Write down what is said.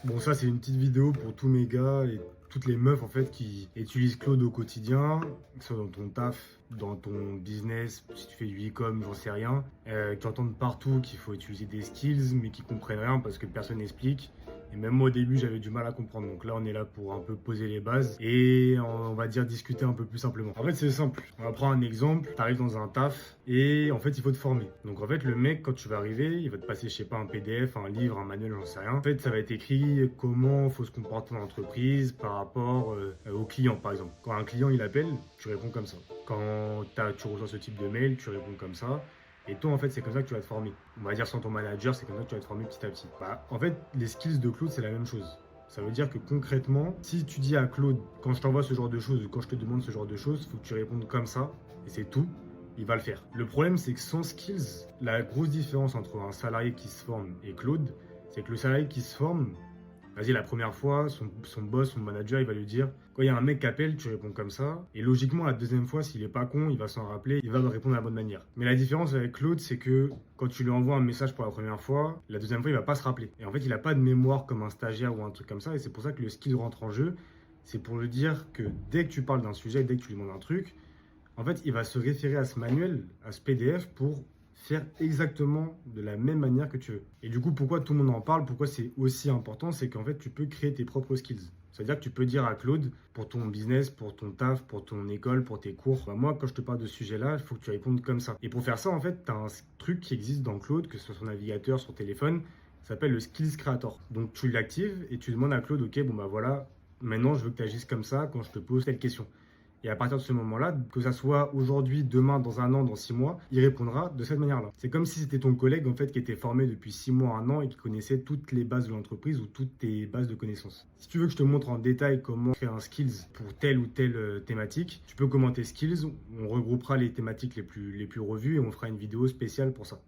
Bon, ça, c'est une petite vidéo pour tous mes gars et toutes les meufs en fait qui utilisent Claude au quotidien, que ce soit dans ton taf, dans ton business, si tu fais du e-com, j'en sais rien, qui entendent partout qu'il faut utiliser des skills, mais qui comprennent rien parce que personne n'explique. Et même moi au début, j'avais du mal à comprendre. Donc là, on est là pour un peu poser les bases et on va dire discuter un peu plus simplement. En fait, c'est simple. On va prendre un exemple. Tu arrives dans un taf et en fait, il faut te former. Donc en fait, le mec, quand tu vas arriver, il va te passer, je sais pas, un PDF, un livre, un manuel, j'en sais rien. En fait, ça va être écrit comment faut se comporter dans l'entreprise par rapport au client, par exemple. Quand un client, il appelle, tu réponds comme ça. Quand tu reçois ce type de mail, tu réponds comme ça. Et toi, en fait, c'est comme ça que tu vas te former. On va dire sans ton manager, c'est comme ça que tu vas te former petit à petit. Bah, en fait, les skills de Claude, c'est la même chose. Ça veut dire que concrètement, si tu dis à Claude, quand je t'envoie ce genre de choses ou quand je te demande ce genre de choses, il faut que tu répondes comme ça, et c'est tout, il va le faire. Le problème, c'est que sans skills, la grosse différence entre un salarié qui se forme et Claude, c'est que le salarié qui se forme, vas-y, la première fois, son boss, son manager, il va lui dire, quand il y a un mec qui appelle, tu réponds comme ça. Et logiquement, la deuxième fois, s'il est pas con, il va s'en rappeler, il va répondre de la bonne manière. Mais la différence avec Claude, c'est que quand tu lui envoies un message pour la première fois, la deuxième fois, il va pas se rappeler. Et en fait, il a pas de mémoire comme un stagiaire ou un truc comme ça. Et c'est pour ça que le skill rentre en jeu. C'est pour lui dire que dès que tu parles d'un sujet, dès que tu lui demandes un truc, en fait, il va se référer à ce manuel, à ce PDF pour faire exactement de la même manière que tu veux. Et du coup, pourquoi tout le monde en parle, pourquoi c'est aussi important, c'est qu'en fait, tu peux créer tes propres skills. C'est-à-dire que tu peux dire à Claude, pour ton business, pour ton taf, pour ton école, pour tes cours, bah moi, quand je te parle de ce sujet-là, il faut que tu répondes comme ça. Et pour faire ça, en fait, tu as un truc qui existe dans Claude, que ce soit sur navigateur, sur téléphone, ça s'appelle le Skills Creator. Donc, tu l'actives et tu demandes à Claude, ok, bon bah voilà, maintenant, je veux que tu agisses comme ça quand je te pose telle question. Et à partir de ce moment-là, que ça soit aujourd'hui, demain, dans un an, dans 6 mois, il répondra de cette manière-là. C'est comme si c'était ton collègue en fait qui était formé depuis 6 mois, un an et qui connaissait toutes les bases de l'entreprise ou toutes tes bases de connaissances. Si tu veux que je te montre en détail comment créer un skills pour telle ou telle thématique, tu peux commenter skills. On regroupera les thématiques les plus revues et on fera une vidéo spéciale pour ça.